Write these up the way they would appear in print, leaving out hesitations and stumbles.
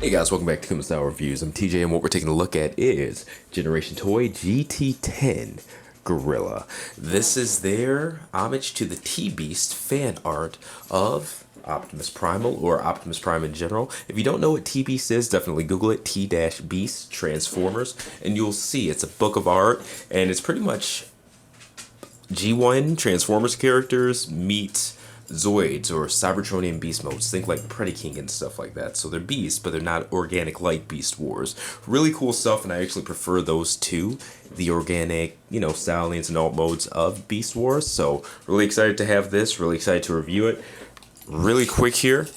Hey guys, welcome back to Come Style Reviews. I'm TJ, and what we're taking a look at is Generation Toy GT-10 Gorilla. This is their homage to the T-Beast fan art of Optimus Primal, or Optimus Prime in general. If you don't know what T-Beast is, definitely Google it, T-Beast Transformers, and you'll see it's a book of art, and it's pretty much G1 Transformers characters meet Zoids or Cybertronian beast modes. Think like Predaking and stuff like that. So they're beasts, but they're not organic like Beast Wars. Really cool stuff, and I actually prefer those to the organic, Stallions and alt modes of Beast Wars. So really excited to have this, really excited to review it. Really quick here,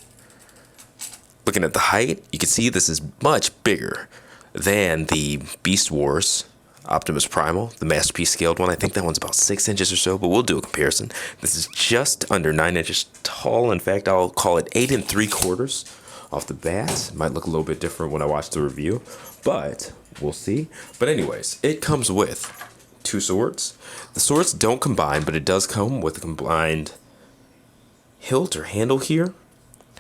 looking at the height, you can see this is much bigger than the Beast Wars Optimus Primal, the Masterpiece scaled one. I think that one's about 6 inches or so, but we'll do a comparison. This is just under 9 inches tall. In fact, I'll call it 8 3/4 off the bat. It might look a little bit different when I watch the review, but we'll see. But anyways, it comes with 2 swords. The swords don't combine, but it does come with a combined hilt or handle here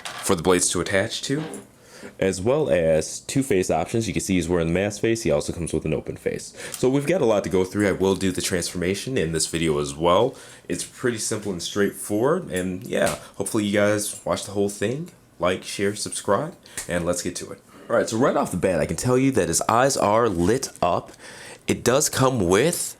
for the blades to attach to, as well as 2 face options. You can see he's wearing the mask face. He also comes with an open face. So we've got a lot to go through. I will do the transformation in this video as well. It's pretty simple and straightforward. And yeah, hopefully you guys watch the whole thing. Like, share, subscribe, and let's get to it. All right, so right off the bat, I can tell you that his eyes are lit up. It does come with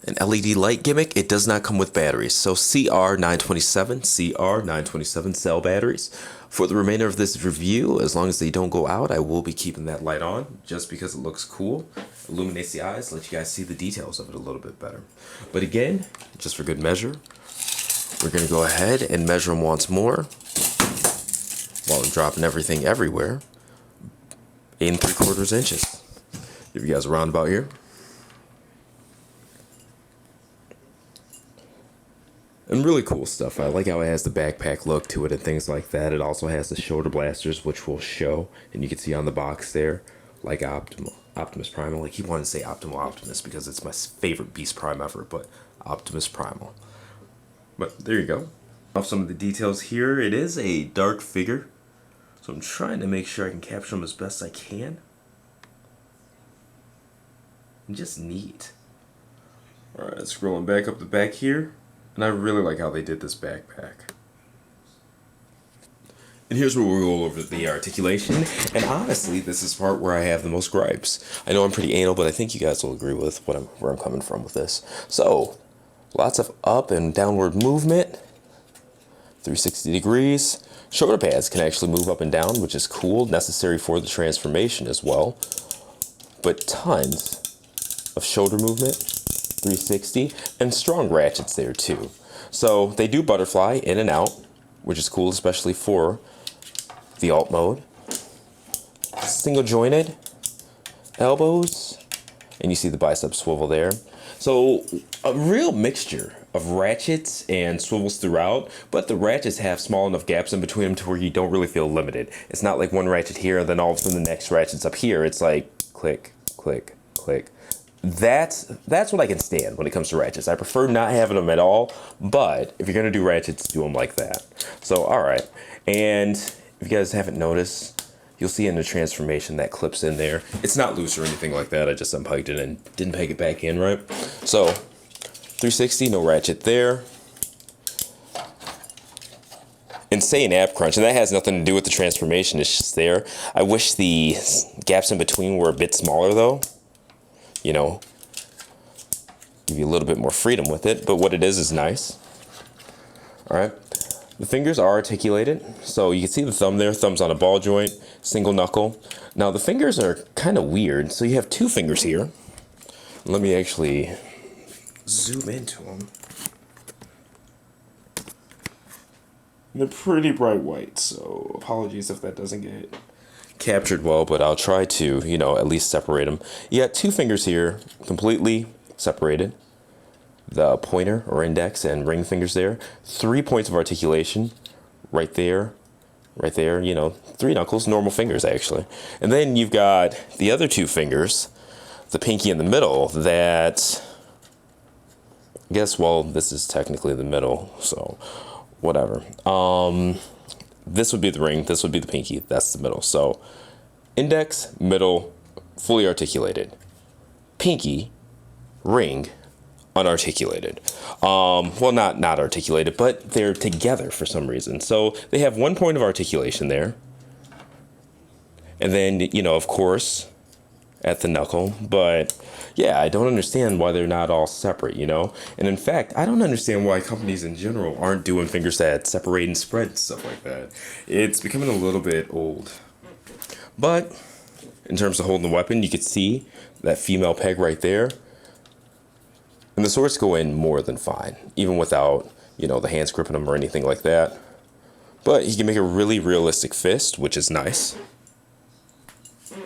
an LED light gimmick. It does not come with batteries. So CR927 cell batteries. For the remainder of this review, as long as they don't go out, I will be keeping that light on just because it looks cool. Illuminates the eyes, let you guys see the details of it a little bit better. But again, just for good measure, we're going to go ahead and measure them once more while I'm dropping everything everywhere. 8 3/4 inches. Give you guys a roundabout here. And really cool stuff. I like how it has the backpack look to it and things like that. It also has the shoulder blasters, which will show, and you can see on the box there, like Optimus Primal. I keep wanting to say Optimal Optimus because it's my favorite Beast Prime ever, but Optimus Primal. But there you go. Off some of the details here, it is a dark figure, so I'm trying to make sure I can capture them as best I can. And just neat. Alright, scrolling back up the back here. And I really like how they did this backpack. And here's where we'll go over the articulation. And honestly, this is the part where I have the most gripes. I know I'm pretty anal, but I think you guys will agree with where I'm coming from with this. So, lots of up and downward movement. 360 degrees. Shoulder pads can actually move up and down, which is cool. Necessary for the transformation as well. But tons of shoulder movement. 360, and strong ratchets there too. So they do butterfly in and out, which is cool, especially for the alt mode. Single jointed elbows, and you see the bicep swivel there. So a real mixture of ratchets and swivels throughout, but the ratchets have small enough gaps in between them to where you don't really feel limited. It's not like one ratchet here and then all of a sudden the next ratchet's up here. It's like click, click, click. That's what I can stand when it comes to ratchets. I prefer not having them at all, but if you're going to do ratchets, do them like that. So, alright. And if you guys haven't noticed, you'll see in the transformation that clips in there. It's not loose or anything like that. I just unplugged it and didn't peg it back in, right? So, 360, no ratchet there. Insane ab crunch, and that has nothing to do with the transformation. It's just there. I wish the gaps in between were a bit smaller, though. Give you a little bit more freedom with it, but what it is nice. Alright, the fingers are articulated, so you can see the thumb there, thumb's on a ball joint, single knuckle. Now the fingers are kind of weird, so you have 2 fingers here. Let me actually zoom into them. They're pretty bright white, so apologies if that doesn't get captured well, but I'll try to, at least separate them. You got 2 fingers here, completely separated. The pointer or index and ring fingers there. 3 points of articulation, right there, 3 knuckles, normal fingers actually. And then you've got the other 2 fingers, the pinky in the middle, that, I guess, well, this is technically the middle, so whatever. this would be the ring, this would be the pinky, that's the middle. So index, middle, fully articulated. Pinky, ring, unarticulated. Well, not articulated, but they're together for some reason. So they have 1 point of articulation there. And then, you know, of course, at the knuckle. But yeah, I don't understand why they're not all separate, you know? And in fact, I don't understand why companies in general aren't doing fingers that separate and spread and stuff like that. It's becoming a little bit old. But in terms of holding the weapon, you could see that female peg right there. And the swords go in more than fine, even without, you know, the hands gripping them or anything like that. But you can make a really realistic fist, which is nice.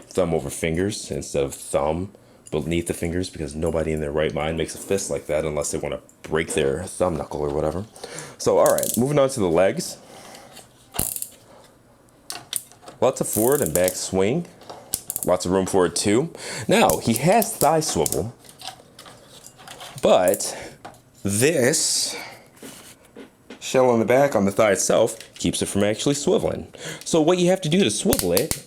Thumb over fingers instead of thumb beneath the fingers, because nobody in their right mind makes a fist like that unless they want to break their thumb knuckle or whatever. So, all right, moving on to the legs. Lots of forward and back swing. Lots of room for it too. Now, he has thigh swivel, but this shell on the back on the thigh itself keeps it from actually swiveling. So what you have to do to swivel it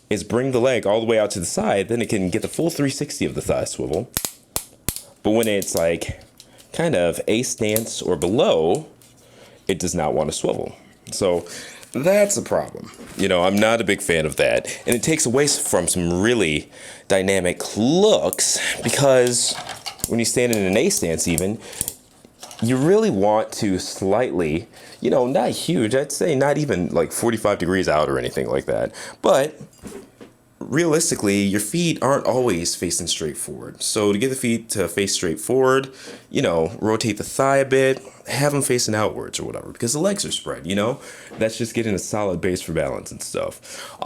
is bring the leg all the way out to the side, then it can get the full 360 of the thigh swivel. But when it's like kind of A stance or below, it does not want to swivel. So that's a problem. You know, I'm not a big fan of that. And it takes away from some really dynamic looks, because when you stand in an A stance even, you really want to slightly, you know, not huge, I'd say not even like 45 degrees out or anything like that. But realistically, your feet aren't always facing straight forward. So to get the feet to face straight forward, you know, rotate the thigh a bit, have them facing outwards or whatever, because the legs are spread, you know? That's just getting a solid base for balance and stuff.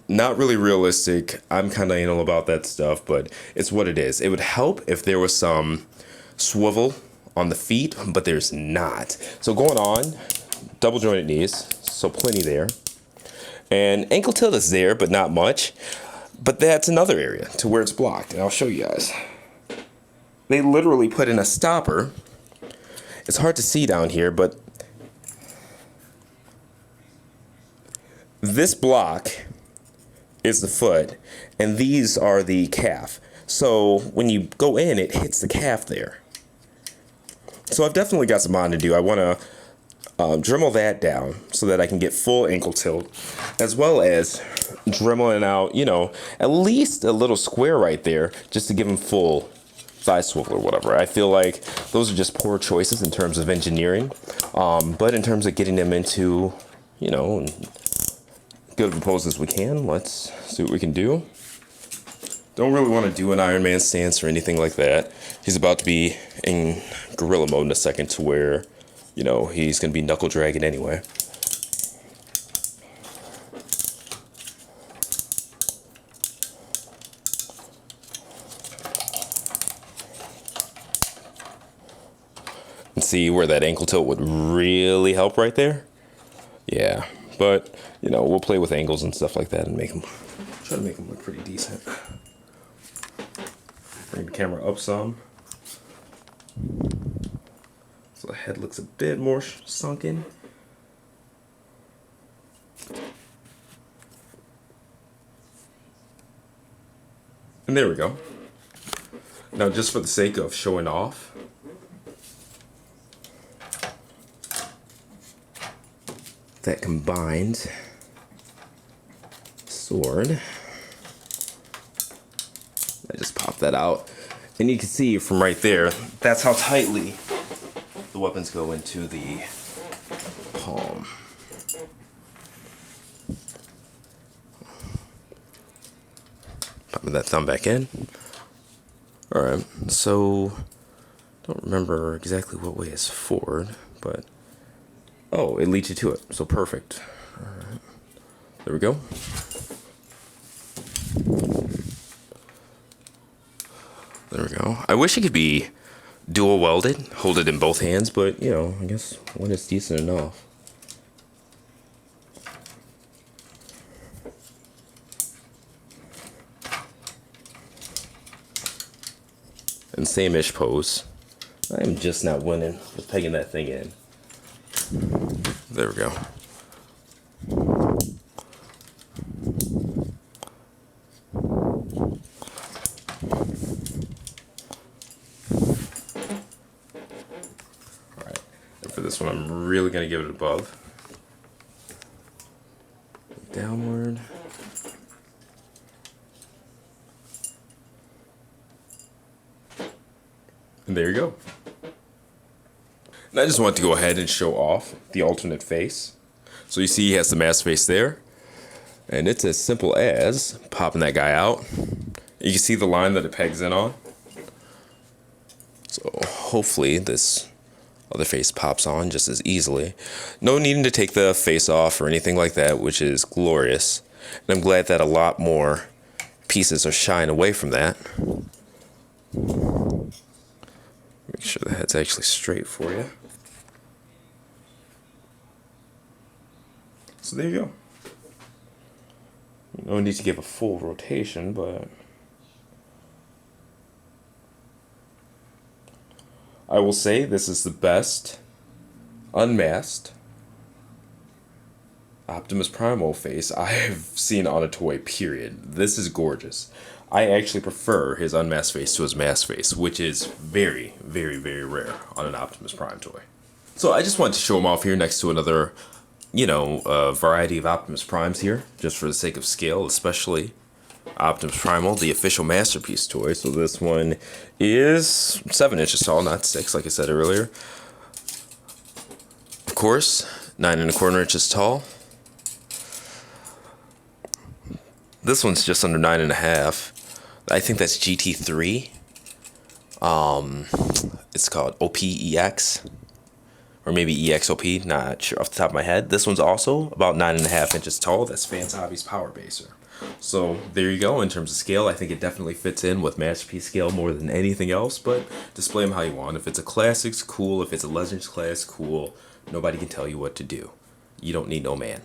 Not really realistic. I'm kind of anal about that stuff, but it's what it is. It would help if there was some swivel on the feet, but there's not. So going on, double jointed knees, so plenty there. And ankle tilt is there, but not much. But that's another area to where it's blocked, and I'll show you guys. They literally put in a stopper. It's hard to see down here, but this block is the foot, and these are the calf. So when you go in, it hits the calf there. So I've definitely got some on to do. I want to Dremel that down so that I can get full ankle tilt, as well as dremeling out, you know, at least a little square right there just to give them full thigh swivel or whatever. I feel like those are just poor choices in terms of engineering, but in terms of getting them into, you know, good of a pose as we can, let's see what we can do. Don't really want to do an Iron Man stance or anything like that. He's about to be in gorilla mode in a second, to where, you know, he's going to be knuckle dragging anyway. And see where that ankle tilt would really help right there? Yeah, but, you know, we'll play with angles and stuff like that and try to make them look pretty decent. Bring the camera up some, so the head looks a bit more sunken. And there we go. Now, just for the sake of showing off, that combined sword, I just pop that out, and you can see from right there, that's how tightly the weapons go into the palm. Popping that thumb back in. Alright, so don't remember exactly what way is forward, but oh, it leads you to it, so perfect. Alright, there we go. There we go. I wish it could be dual welded, hold it in both hands, but you know, I guess one is decent enough. And same-ish pose. I'm just not winning with pegging that thing in. There we go. this one, I'm really going to give it above. Downward. And there you go. And I just want to go ahead and show off the alternate face. So you see he has the mask face there. And it's as simple as popping that guy out. You can see the line that it pegs in on. So hopefully this other face pops on just as easily. No needing to take the face off or anything like that, which is glorious. And I'm glad that a lot more pieces are shying away from that. Make sure the head's actually straight for you. So there you go. No need to give a full rotation, but I will say this is the best unmasked Optimus Primo face I have seen on a toy, period. This is gorgeous. I actually prefer his unmasked face to his masked face, which is very, very, very rare on an Optimus Prime toy. So I just wanted to show him off here next to another, variety of Optimus Primes here, just for the sake of scale, especially Optimus Primal, the official Masterpiece toy. So this one is 7 inches tall, not 6, like I said earlier. Of course, 9 1/4 inches tall. This one's just under 9 1/2. I think that's GT3. It's called OPEX. Or maybe EXOP, not sure off the top of my head. This one's also about 9 1/2 inches tall. That's Fans Hobby's Power Baser. So there you go. In terms of scale, I think it definitely fits in with Masterpiece scale more than anything else, but display them how you want. If it's a Classics, cool. If it's a Legends class, cool. Nobody can tell you what to do. You don't need no man.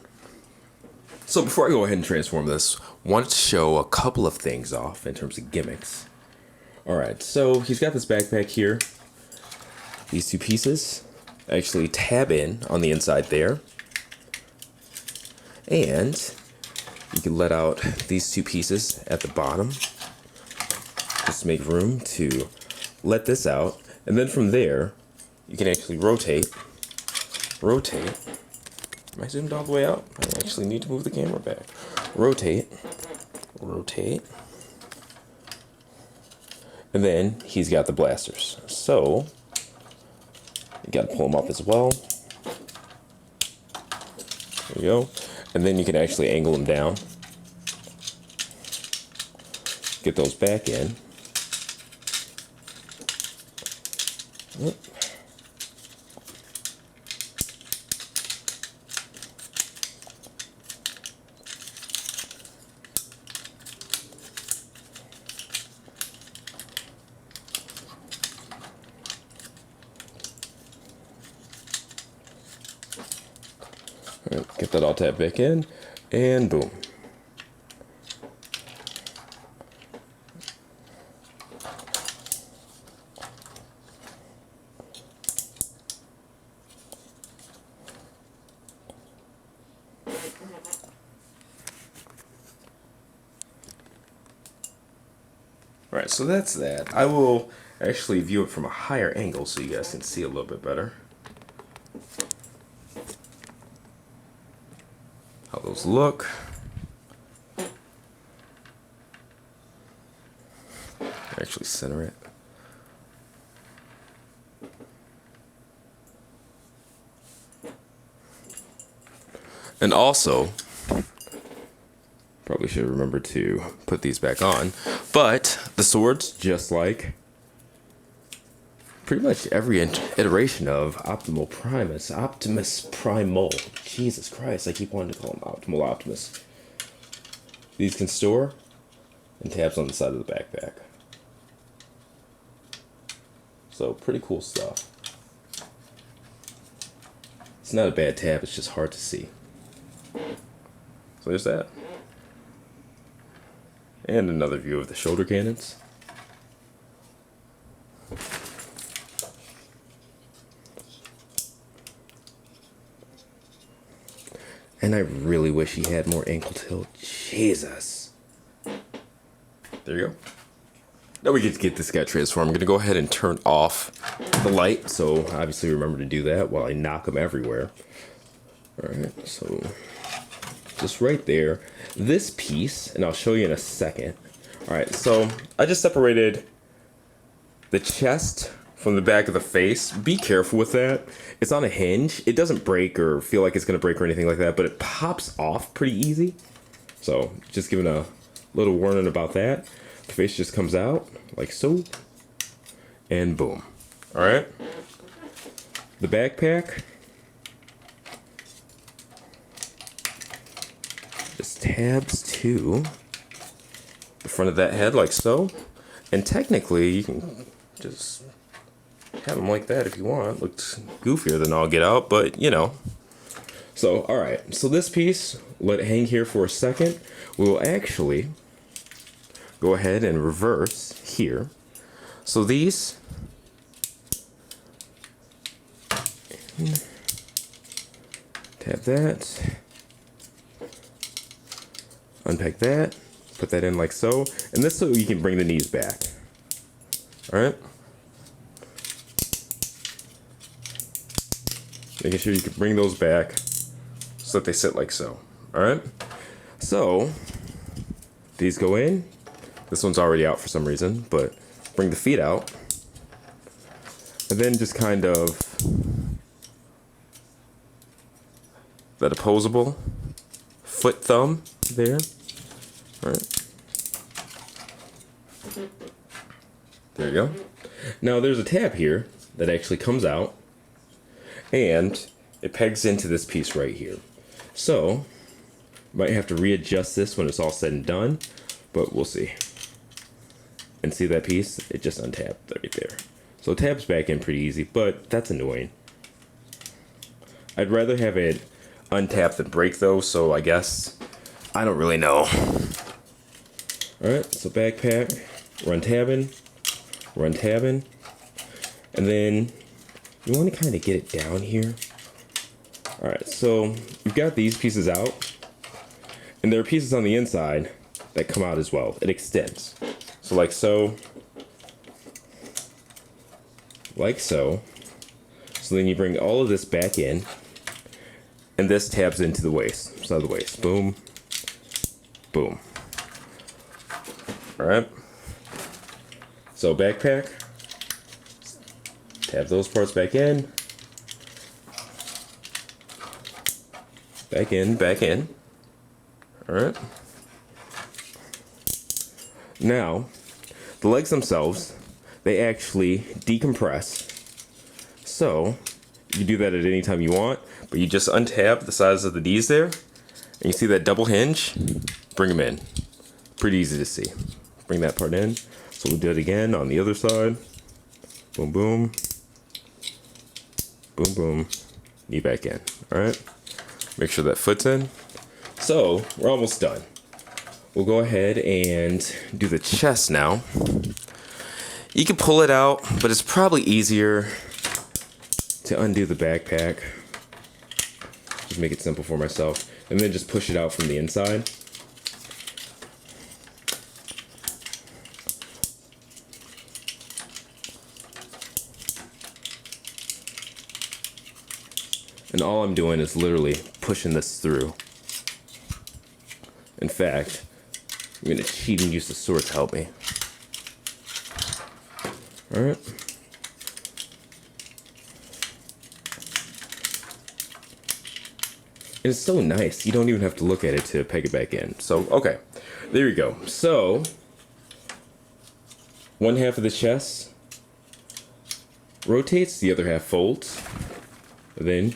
So before I go ahead and transform this, I wanted to show a couple of things off in terms of gimmicks. Alright, so he's got this backpack here. These two pieces actually tab in on the inside there. And you can let out these two pieces at the bottom. Just to make room to let this out. And then from there, you can actually rotate. Am I zoomed all the way out? I actually need to move the camera back. Rotate. And then he's got the blasters. So you gotta pull them up as well. There you go. And then you can actually angle them down. Get those back in. Yep. Get that all tapped back in, and boom. Alright, so that's that. I will actually view it from a higher angle so you guys can see a little bit better how those look. Actually center it. And also, probably should remember to put these back on, but the swords, just like pretty much every iteration of Optimus Primal. Jesus Christ, I keep wanting to call him Optimal Optimus. These can store and tabs on the side of the backpack. So pretty cool stuff. It's not a bad tab, it's just hard to see. So there's that. And another view of the shoulder cannons. And I really wish he had more ankle tilt. Jesus. There you go. Now we get to get this guy transformed. I'm going to go ahead and turn off the light, so obviously remember to do that while I knock them everywhere. Alright, so just right there. This piece, and I'll show you in a second. Alright, so I just separated the chest from the back of the face. Be careful with that. It's on a hinge. It doesn't break or feel like it's going to break or anything like that, but it pops off pretty easy. So just giving a little warning about that. The face just comes out like so, and boom. Alright. The backpack just tabs to the front of that head like so. And technically you can just have them like that if you want. Looks goofier than I'll get out, but you know. So, alright. So this piece, let it hang here for a second. We will actually go ahead and reverse here. So these, tap that, unpack that, put that in like so, and this so you can bring the knees back. Alright? Making sure you can bring those back so that they sit like so. Alright? So, these go in. This one's already out for some reason, but bring the feet out. And then just kind of that opposable foot thumb there. Alright. There you go. Now there's a tab here that actually comes out and it pegs into this piece right here. So, might have to readjust this when it's all said and done, but we'll see. And see that piece? It just untapped right there. So it tabs back in pretty easy, but that's annoying. I'd rather have it untap than break though, so I guess I don't really know. Alright, so backpack, we're untabbing, and then you want to kind of get it down here. Alright, so we've got these pieces out, and there are pieces on the inside that come out as well. It extends. So like so. Like so. So then you bring all of this back in, and this tabs into the waist, side of the waist. Boom. Boom. Alright. So backpack. Tab those parts back in. Back in, back in. Alright. Now, the legs themselves, they actually decompress. So, you can do that at any time you want, but you just untap the sides of the D's there, and you see that double hinge, bring them in. Pretty easy to see. Bring that part in. So we'll do it again on the other side. Boom, boom. Boom, boom. Knee back in. Alright? Make sure that foot's in. So, we're almost done. We'll go ahead and do the chest now. You can pull it out, but it's probably easier to undo the backpack. Just make it simple for myself. And then just push it out from the inside. And all I'm doing is literally pushing this through. In fact, I'm going to cheat and use the sword to help me. Alright. And it's so nice. You don't even have to look at it to peg it back in. So, okay. There you go. So, one half of the chest rotates, the other half folds. And then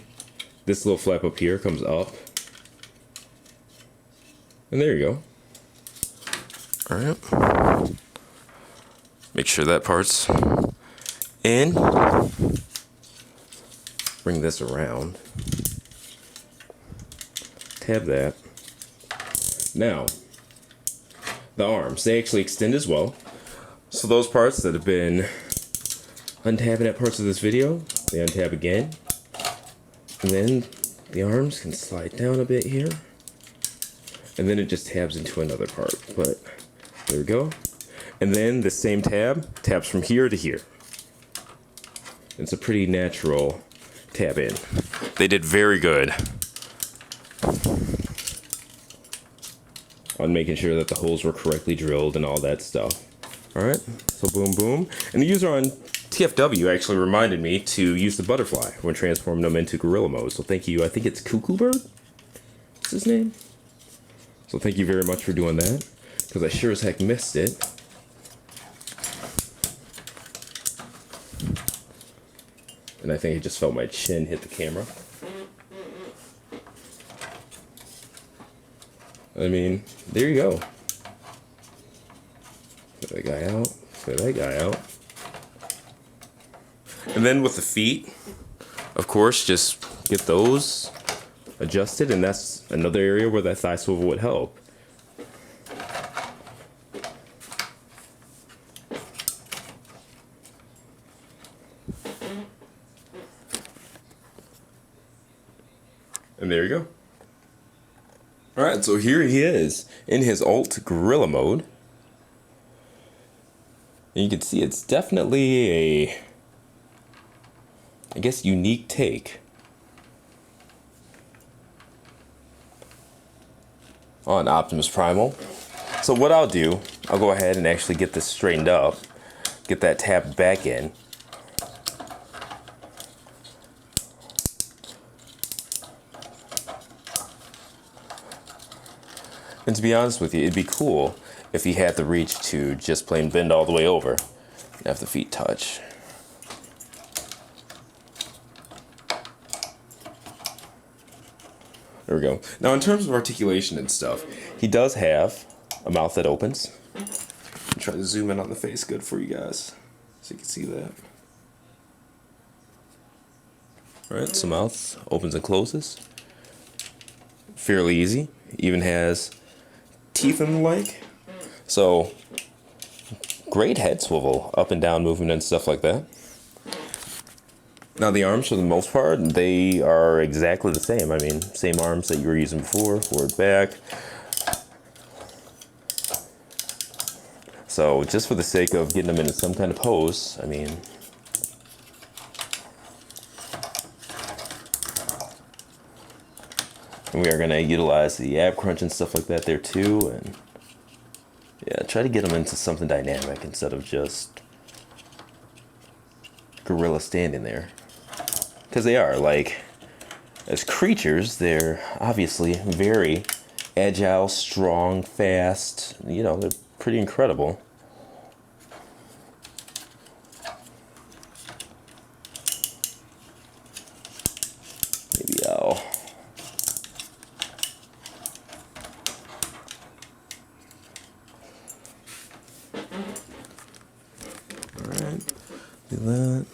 this little flap up here comes up. And there you go. Alright. Make sure that part's in. Bring this around. Tab that. Now, the arms, they actually extend as well. So those parts that have been untabbing at parts of this video, they untab again. And then the arms can slide down a bit here. And then it just tabs into another part. But there we go. And then the same tab tabs from here to here. It's a pretty natural tap in. They did very good on making sure that the holes were correctly drilled and all that stuff. Alright, so boom boom. And the user on TFW actually reminded me to use the butterfly when transforming them into gorilla mode. So thank you. I think it's Cuckoo Bird? What's his name? So thank you very much for doing that, because I sure as heck missed it. And I think I just felt my chin hit the camera. I mean, there you go. Get that guy out. Get that guy out. And then with the feet, of course, just get those adjusted, and that's another area where that thigh swivel would help. And there you go. Alright, so here he is in his alt gorilla mode. And you can see it's definitely a, I guess, unique take on Optimus Primal. So what I'll do, I'll go ahead and actually get this straightened up, get that tapped back in. And to be honest with you, it'd be cool if he had the reach to just plain bend all the way over and have the feet touch. There we go. Now in terms of articulation and stuff, he does have a mouth that opens. I'll try to zoom in on the face good for you guys so you can see that. Alright, so mouth opens and closes. Fairly easy. Even has teeth in the leg. So great head swivel, up and down movement and stuff like that. Now the arms, for the most part, they are exactly the same. I mean, same arms that you were using before, forward, back. So just for the sake of getting them into some kind of pose, I mean, and we are going to utilize the ab crunch and stuff like that there too, and yeah, try to get them into something dynamic instead of just gorilla standing there. Because they are, like, as creatures, they're obviously very agile, strong, fast. You know, they're pretty incredible. Maybe I'll... Alright, do that.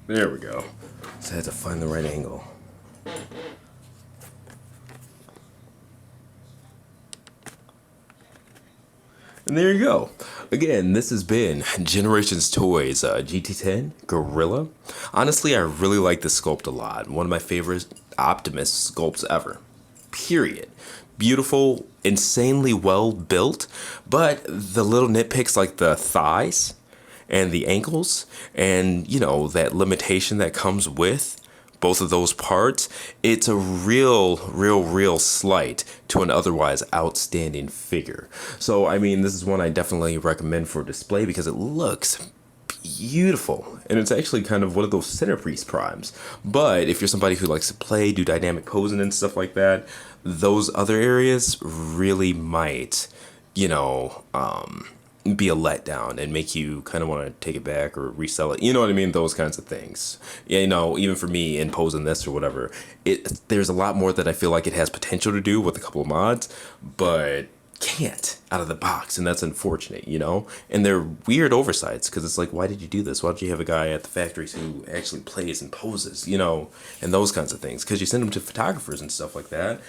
There we go. So I had to find the right angle. And there you go. Again, this has been Generations Toys GT-10 Gorilla. Honestly, I really like this sculpt a lot. One of my favorite Optimus sculpts ever. Period. Beautiful, insanely well built, but the little nitpicks like the thighs and the ankles and, you know, that limitation that comes with both of those parts, it's a real slight to an otherwise outstanding figure. So, I mean, this is one I definitely recommend for display because it looks beautiful. And it's actually kind of one of those centerpiece primes. But if you're somebody who likes to play, do dynamic posing and stuff like that, those other areas really might, you know, be a letdown and make you kind of want to take it back or resell it. You know what I mean? Those kinds of things. Yeah, you know, even for me in posing this or whatever, there's a lot more that I feel like it has potential to do with a couple of mods, but can't out of the box, and that's unfortunate, you know? And they're weird oversights because it's like, why did you do this? Why don't you have a guy at the factories who actually plays and poses, you know, and those kinds of things? Because you send them to photographers and stuff like that,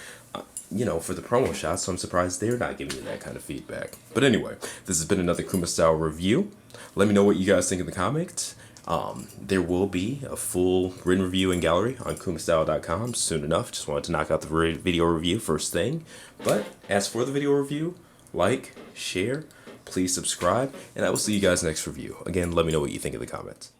you know, for the promo shots, so I'm surprised they're not giving you that kind of feedback. But anyway, this has been another Kuma Style review. Let me know what you guys think in the comments. There will be a full written review and gallery on kumastyle.com soon enough. Just wanted to knock out the video review first thing. But as for the video review, like, share, please subscribe, and I will see you guys next review. Again, let me know what you think in the comments.